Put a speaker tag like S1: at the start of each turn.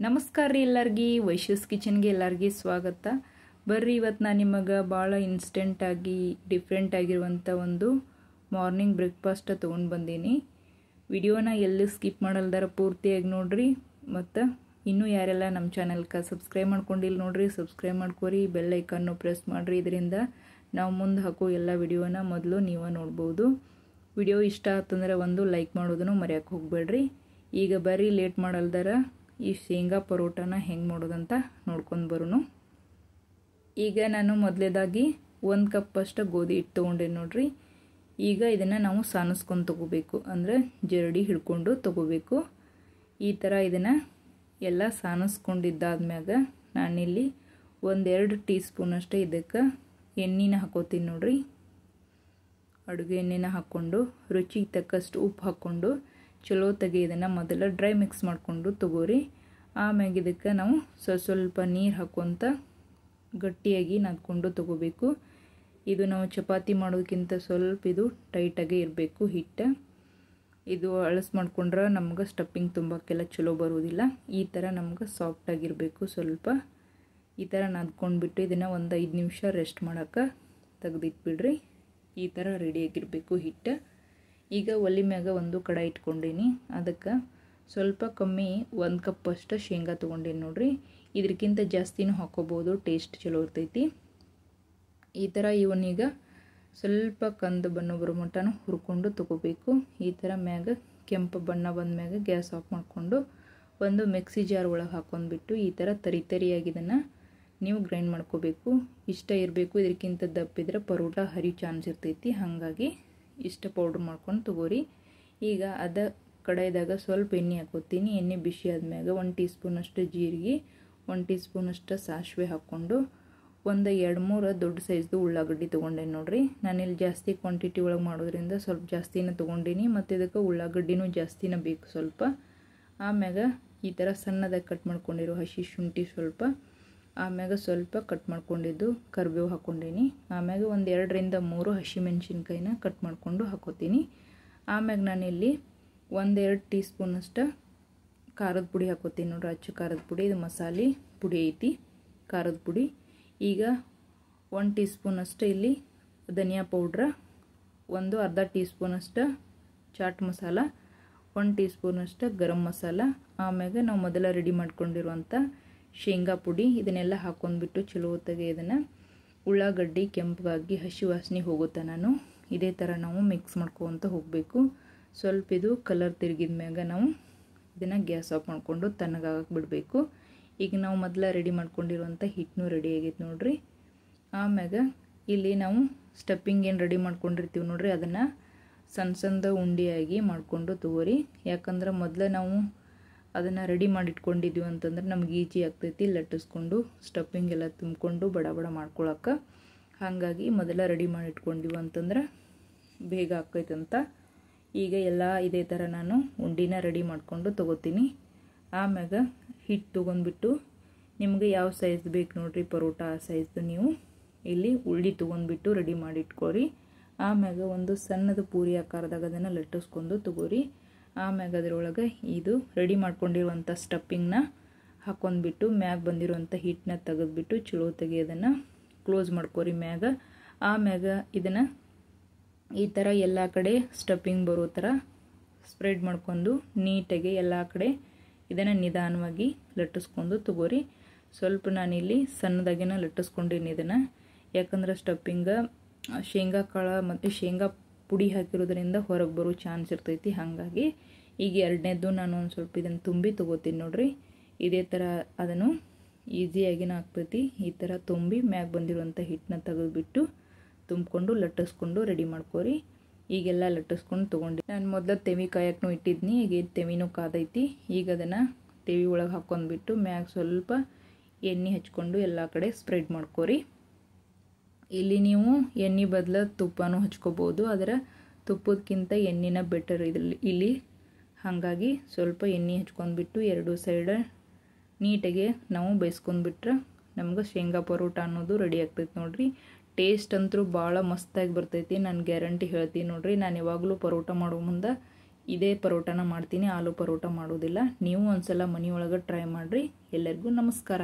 S1: ನಮಸ್ಕಾರ ರೀ ಎಲ್ಲರಿಗೂ ವೈಶ್ಯೂಸ್ ಕಿಚನ್ಗೆ ಎಲ್ಲರಿಗೂ ಸ್ವಾಗತ. ಬರ್ರಿ ಇವತ್ತು ನಾನು ನಿಮಗೆ ಭಾಳ ಇನ್ಸ್ಟೆಂಟ್ ಆಗಿ ಡಿಫ್ರೆಂಟ್ ಆಗಿರುವಂಥ ಒಂದು ಮಾರ್ನಿಂಗ್ ಬ್ರೇಕ್ಫಾಸ್ಟ್ ತೊಗೊಂಡು ಬಂದೀನಿ. ವಿಡಿಯೋನ ಎಲ್ಲಿ ಸ್ಕಿಪ್ ಮಾಡಲ್ದಾರ ಪೂರ್ತಿಯಾಗಿ ನೋಡ್ರಿ. ಮತ್ತು ಇನ್ನೂ ಯಾರೆಲ್ಲ ನಮ್ಮ ಚಾನಲ್ಗೆ ಸಬ್ಸ್ಕ್ರೈಬ್ ಮಾಡ್ಕೊಂಡಿಲ್ಲ ನೋಡ್ರಿ, ಸಬ್ಸ್ಕ್ರೈಬ್ ಮಾಡ್ಕೊರಿ, ಬೆಲ್ ಐಕನ್ನು ಪ್ರೆಸ್ ಮಾಡಿರಿ. ಇದರಿಂದ ನಾವು ಮುಂದೆ ಹಾಕೋ ಎಲ್ಲ ವಿಡಿಯೋನ ಮೊದಲು ನೀವು ನೋಡ್ಬೋದು. ವಿಡಿಯೋ ಇಷ್ಟ ಆತಂದ್ರೆ ಒಂದು ಲೈಕ್ ಮಾಡೋದನ್ನು ಮರೆಯೋಕೆ ಹೋಗಬೇಡ್ರಿ. ಈಗ ಬರ್ರಿ ಲೇಟ್ ಮಾಡಲ್ದಾರ ಈ ಶೇಂಗಾ ಪರೋಟಾನ ಹೆಂಗೆ ಮಾಡೋದಂತ ನೋಡ್ಕೊಂಡು ಬರೋನು. ಈಗ ನಾನು ಮೊದಲೇದಾಗಿ 1 ಕಪ್ ಅಷ್ಟು ಗೋಧಿ ಹಿಟ್ಟು ತೊಗೊಂಡೆ ನೋಡ್ರಿ. ಈಗ ಇದನ್ನು ನಾವು ಸಾನಿಸ್ಕೊಂಡು ತೊಗೋಬೇಕು, ಅಂದರೆ ಜರಡಿ ಹಿಡ್ಕೊಂಡು ತೊಗೋಬೇಕು. ಈ ಥರ ಇದನ್ನು ಎಲ್ಲ ಸಾನಿಸ್ಕೊಂಡಿದ್ದಾದ್ಮ್ಯಾಗ ನಾನಿಲ್ಲಿ 1-2 ಟೀ ಸ್ಪೂನ್ ಅಷ್ಟೇ ಇದಕ್ಕೆ ಎಣ್ಣೆನ ಹಾಕೋತೀನಿ ನೋಡ್ರಿ. ಅಡುಗೆ ಎಣ್ಣೆನ ಹಾಕ್ಕೊಂಡು ರುಚಿಗೆ ತಕ್ಕಷ್ಟು ಉಪ್ಪು ಹಾಕ್ಕೊಂಡು ಚಲೋ ತೆಗೆ ಇದನ್ನು ಮೊದಲ ಡ್ರೈ ಮಿಕ್ಸ್ ಮಾಡಿಕೊಂಡು ತಗೋರಿ. ಆಮ್ಯಾಗ ಇದಕ್ಕೆ ನಾವು ಸ್ವಲ್ಪ ನೀರು ಹಾಕ್ಕೊಂತ ಗಟ್ಟಿಯಾಗಿ ನಾದ್ಕೊಂಡು ತಗೋಬೇಕು. ಇದು ನಾವು ಚಪಾತಿ ಮಾಡೋದಕ್ಕಿಂತ ಸ್ವಲ್ಪ ಇದು ಟೈಟಾಗೇ ಇರಬೇಕು ಹಿಟ್ಟು. ಇದು ಅಳಸ್ ಮಾಡ್ಕೊಂಡ್ರೆ ನಮ್ಗೆ ಸ್ಟಫಿಂಗ್ ತುಂಬಕ್ಕೆಲ್ಲ ಚಲೋ ಬರೋದಿಲ್ಲ. ಈ ಥರ ನಮ್ಗೆ ಸಾಫ್ಟಾಗಿರಬೇಕು. ಸ್ವಲ್ಪ ಈ ಥರ ನಾದ್ಕೊಂಡ್ಬಿಟ್ಟು ಇದನ್ನು ಒಂದು 5 ನಿಮಿಷ ರೆಸ್ಟ್ ಮಾಡೋಕ್ಕೆ ತೆಗೆದಿಟ್ಬಿಡ್ರಿ. ಈ ಥರ ರೆಡಿಯಾಗಿರಬೇಕು ಹಿಟ್ಟು. ಈಗ ಒಲೆ ಮ್ಯಾಗ ಒಂದು ಕಡಾಯಿ ಇಟ್ಕೊಂಡೀನಿ. ಅದಕ್ಕೆ ಸ್ವಲ್ಪ ಕಮ್ಮಿ 1 ಕಪ್ ಅಷ್ಟು ಶೇಂಗಾ ತೊಗೊಂಡೀನಿ ನೋಡ್ರಿ. ಇದಕ್ಕಿಂತ ಜಾಸ್ತಿನೂ ಹಾಕೋಬೋದು, ಟೇಸ್ಟ್ ಚಲೋ ಇರ್ತೈತಿ. ಈ ಥರ ಇವನ್ನೀಗ ಸ್ವಲ್ಪ ಕಂದು ಬಣ್ಣ ಬರೋ ಮಟನೂ ಹುರ್ಕೊಂಡು ತೊಗೋಬೇಕು. ಈ ಥರ ಮ್ಯಾಗ ಕೆಂಪು ಬಣ್ಣ ಬಂದ ಮ್ಯಾಗ ಗ್ಯಾಸ್ ಆಫ್ ಮಾಡಿಕೊಂಡು ಒಂದು ಮಿಕ್ಸಿ ಜಾರ್ ಒಳಗೆ ಹಾಕೊಂಡ್ಬಿಟ್ಟು ಈ ಥರ ತರಿಯಾಗಿ ಇದನ್ನು ನೀವು ಗ್ರೈಂಡ್ ಮಾಡ್ಕೋಬೇಕು. ಇಷ್ಟ ಇರಬೇಕು. ಇದಕ್ಕಿಂತ ದಪ್ಪಿದ್ರೆ ಪರೋಟ ಹರಿ ಚಾನ್ಸ್ ಇರ್ತೈತಿ. ಹಾಗಾಗಿ ಇಷ್ಟ ಪೌಡ್ರ್ ಮಾಡ್ಕೊಂಡು ತಗೋರಿ. ಈಗ ಅದ ಕಡಾಯಿದಾಗ ಸ್ವಲ್ಪ ಎಣ್ಣೆ ಹಾಕೋತೀನಿ. ಎಣ್ಣೆ ಬಿಸಿ ಆದ್ಮ್ಯಾಗ 1 ಟೀ ಸ್ಪೂನ್ ಅಷ್ಟು ಜೀರಿಗೆ, 1 ಟೀ ಸ್ಪೂನ್ ಅಷ್ಟು ಸಾಸಿವೆ ಹಾಕ್ಕೊಂಡು ಒಂದು 2-3 ದೊಡ್ಡ ಸೈಜ್ದು ಉಳ್ಳಾಗಡ್ಡಿ ತೊಗೊಂಡೇನಿ ನೋಡ್ರಿ. ನಾನಿಲ್ಲಿ ಜಾಸ್ತಿ ಕ್ವಾಂಟಿಟಿ ಒಳಗೆ ಮಾಡೋದ್ರಿಂದ ಸ್ವಲ್ಪ ಜಾಸ್ತಿನ ತೊಗೊಂಡೀನಿ. ಮತ್ತು ಇದಕ್ಕೆ ಉಳ್ಳಾಗಡ್ಡಿನೂ ಜಾಸ್ತಿನ ಬೇಕು ಸ್ವಲ್ಪ. ಆಮ್ಯಾಗ ಈ ಥರ ಸಣ್ಣದಾಗಿ ಕಟ್ ಮಾಡ್ಕೊಂಡಿರೋ ಹಸಿ ಶುಂಠಿ ಸ್ವಲ್ಪ, ಆಮ್ಯಾಗ ಸ್ವಲ್ಪ ಕಟ್ ಮಾಡ್ಕೊಂಡಿದ್ದು ಕರಿಬೇವು ಹಾಕ್ಕೊಂಡೀನಿ. ಆಮ್ಯಾಗ 1-2-3 ಹಸಿಮೆಣ್ಸಿನ್ಕಾಯಿನ ಕಟ್ ಮಾಡಿಕೊಂಡು ಹಾಕೋತೀನಿ. ಆಮ್ಯಾಗ ನಾನಿಲ್ಲಿ 1-2 ಟೀ ಸ್ಪೂನ್ ಅಷ್ಟು ಖಾರದ ಪುಡಿ ಹಾಕೋತೀನಿ ನೋಡ್ರಿ. ಅಚ್ಚು ಖಾರದ ಪುಡಿ, ಇದು ಮಸಾಲೆ ಪುಡಿ ಐತಿ, ಖಾರದ ಪುಡಿ. ಈಗ 1 ಟೀ ಸ್ಪೂನ್ ಅಷ್ಟು ಇಲ್ಲಿ ಧನಿಯಾ ಪೌಡ್ರ, ಒಂದು ಅರ್ಧ ಟೀ ಸ್ಪೂನ್ ಅಷ್ಟು ಚಾಟ್ ಮಸಾಲ, 1 ಟೀ ಸ್ಪೂನ್ ಅಷ್ಟು ಗರಂ ಮಸಾಲ. ಆಮ್ಯಾಗ ನಾವು ಮೊದಲ ರೆಡಿ ಮಾಡ್ಕೊಂಡಿರುವಂಥ ಶೇಂಗಾ ಪುಡಿ ಇದನ್ನೆಲ್ಲ ಹಾಕೊಂಡ್ಬಿಟ್ಟು ಚಲೋ ಹೊತ್ತಿಗೆ ಇದನ್ನು ಉಳ್ಳಾಗಡ್ಡಿ ಕೆಂಪಗಾಗಿ ಹಸಿ ವಾಸನೆ ಹೋಗುತ್ತೆ. ನಾನು ಇದೇ ಥರ ನಾವು ಮಿಕ್ಸ್ ಮಾಡ್ಕೊತ ಹೋಗಬೇಕು. ಸ್ವಲ್ಪ ಇದು ಕಲರ್ ತಿರುಗಿದ ಮ್ಯಾಗ ನಾವು ಇದನ್ನು ಗ್ಯಾಸ್ ಆಫ್ ಮಾಡಿಕೊಂಡು ತಣ್ಣಗಾಗಕ್ಕೆ ಬಿಡಬೇಕು. ಈಗ ನಾವು ಮೊದಲ ರೆಡಿ ಮಾಡ್ಕೊಂಡಿರುವಂಥ ಹಿಟ್ಟನ್ನು ರೆಡಿ ಆಗೈತೆ ನೋಡ್ರಿ. ಆಮ್ಯಾಗ ಇಲ್ಲಿ ನಾವು ಸ್ಟಫಿಂಗ್ ಏನು ರೆಡಿ ಮಾಡ್ಕೊಂಡಿರ್ತೀವಿ ನೋಡ್ರಿ, ಅದನ್ನು ಸಣ್ಣ ಉಂಡೆಯಾಗಿ ಮಾಡಿಕೊಂಡು ತಗೋರಿ. ಯಾಕಂದ್ರೆ ಮೊದಲೇ ನಾವು ಅದನ್ನು ರೆಡಿ ಮಾಡಿಟ್ಕೊಂಡಿದ್ದೀವಿ ಅಂತಂದ್ರೆ ನಮ್ಗೆ ಈಜಿ ಆಗ್ತೈತಿ ಲಟ್ಟಿಸ್ಕೊಂಡು ಸ್ಟಫಿಂಗ್ ಎಲ್ಲ ತುಂಬಿಕೊಂಡು ಬಡ ಬಡ ಮಾಡ್ಕೊಳಕ್ಕೆ. ಹಾಗಾಗಿ ಮೊದಲ ರೆಡಿ ಮಾಡಿಟ್ಕೊಂಡಿವಿ ಅಂತಂದ್ರೆ ಬೇಗ ಆಕೈತಂತ. ಈಗ ಎಲ್ಲ ಇದೇ ಥರ ನಾನು ಉಂಡಿನ ರೆಡಿ ಮಾಡಿಕೊಂಡು ತೊಗೋತೀನಿ. ಆಮ್ಯಾಗ ಹಿಟ್ಟು ತೊಗೊಂಡ್ಬಿಟ್ಟು ನಿಮಗೆ ಯಾವ ಸೈಜ್ ಬೇಕು ನೋಡ್ರಿ ಪರೋಟ, ಆ ಸೈಜ್ದು ನೀವು ಇಲ್ಲಿ ಉಳ್ಳಿ ತೊಗೊಂಡ್ಬಿಟ್ಟು ರೆಡಿ ಮಾಡಿಟ್ಕೊರಿ. ಆಮ್ಯಾಗ ಒಂದು ಸಣ್ಣದು ಪೂರಿ ಆಕಾರದಾಗ ಅದನ್ನು ಲಟ್ಟಿಸ್ಕೊಂಡು ತಗೋರಿ. ಆಮ್ಯಾಗ ಅದರೊಳಗೆ ಇದು ರೆಡಿ ಮಾಡ್ಕೊಂಡಿರುವಂಥ ಸ್ಟಫಿಂಗ್ನ ಹಾಕೊಂಡ್ಬಿಟ್ಟು ಮ್ಯಾಗ ಬಂದಿರುವಂಥ ಹಿಟ್ಟನ್ನ ತೆಗೆದ್ಬಿಟ್ಟು ಚಲೋ ತೆಗೆ ಅದನ್ನು ಕ್ಲೋಸ್ ಮಾಡ್ಕೊರಿ ಮ್ಯಾಗ. ಆಮ್ಯಾಗ ಇದನ್ನು ಈ ಥರ ಎಲ್ಲ ಕಡೆ ಸ್ಟಫಿಂಗ್ ಬರೋ ಥರ ಸ್ಪ್ರೆಡ್ ಮಾಡ್ಕೊಂಡು ನೀಟಾಗಿ ಎಲ್ಲ ಕಡೆ ಇದನ್ನು ನಿಧಾನವಾಗಿ ಲಟ್ಟಿಸ್ಕೊಂಡು ತಗೋರಿ. ಸ್ವಲ್ಪ ನಾನಿಲ್ಲಿ ಸಣ್ಣದಾಗಿನ ಲಟ್ಟಿಸ್ಕೊಂಡಿನಿ ಇದನ್ನು. ಯಾಕಂದ್ರೆ ಸ್ಟಫಿಂಗ ಶೇಂಗಾ ಕಾಳು ಮತ್ತು ಶೇಂಗಾ ಪುಡಿ ಹಾಕಿರೋದ್ರಿಂದ ಹೊರಗೆ ಬರೋ ಚಾನ್ಸ್ ಇರ್ತೈತಿ. ಹಾಗಾಗಿ ಈಗ ಎರಡನೇದು ನಾನು ಒಂದು ಸ್ವಲ್ಪ ಇದನ್ನು ತುಂಬಿ ತೊಗೋತೀನಿ ನೋಡ್ರಿ. ಇದೇ ಥರ ಅದನ್ನು ಈಸಿಯಾಗಿನ ಆಗ್ತೈತಿ. ಈ ಥರ ತುಂಬಿ ಮ್ಯಾಗ ಬಂದಿರುವಂಥ ಹಿಟ್ಟನ್ನ ತೆಗೆದುಬಿಟ್ಟು ತುಂಬಿಕೊಂಡು ಲಟ್ಟಿಸ್ಕೊಂಡು ರೆಡಿ ಮಾಡ್ಕೋರಿ. ಈಗೆಲ್ಲ ಲಟ್ಟಿಸ್ಕೊಂಡು ತೊಗೊಂಡು ನಾನು ಮೊದಲು ತೆವಿ ಕಾಯಕ್ಕೂ ಇಟ್ಟಿದ್ನಿ. ಈಗ ತೆವಿನೂ ಕಾದೈತಿ. ಈಗ ಅದನ್ನು ತೆವಿ ಒಳಗೆ ಹಾಕ್ಕೊಂಡ್ಬಿಟ್ಟು ಮ್ಯಾಗ ಸ್ವಲ್ಪ ಎಣ್ಣೆ ಹಚ್ಕೊಂಡು ಎಲ್ಲ ಕಡೆ ಸ್ಪ್ರೆಡ್ ಮಾಡ್ಕೋರಿ. ಇಲ್ಲಿ ನೀವು ಎಣ್ಣೆ ಬದಲು ತುಪ್ಪನೂ ಹಚ್ಕೋಬೋದು, ಆದರೆ ತುಪ್ಪದಕ್ಕಿಂತ ಎಣ್ಣೆನ ಬೆಟರ್ ಇಲ್ಲಿ. ಹಾಗಾಗಿ ಸ್ವಲ್ಪ ಎಣ್ಣೆ ಹಚ್ಕೊಂಡ್ಬಿಟ್ಟು 2 ಸೈಡ ನೀಟಾಗಿ ನಾವು ಬೇಯಿಸ್ಕೊಂಡ್ಬಿಟ್ರೆ ನಮ್ಗೆ ಶೇಂಗಾ ಪರೋಟ ಅನ್ನೋದು ರೆಡಿ ಆಗ್ತೈತೆ ನೋಡ್ರಿ. ಟೇಸ್ಟ್ ಅಂತೂ ಭಾಳ ಮಸ್ತಾಗಿ ಬರ್ತೈತಿ, ನಾನು ಗ್ಯಾರಂಟಿ ಹೇಳ್ತೀನಿ ನೋಡ್ರಿ. ನಾನು ಯಾವಾಗಲೂ ಪರೋಟ ಮಾಡೋ ಮುಂದೆ ಇದೇ ಪರೋಟನ ಮಾಡ್ತೀನಿ, ಆಲೂ ಪರೋಟ ಮಾಡೋದಿಲ್ಲ. ನೀವು ಒಂದ್ಸಲ ಮನೆಯೊಳಗೆ ಟ್ರೈ ಮಾಡಿರಿ. ಎಲ್ಲರಿಗೂ ನಮಸ್ಕಾರ.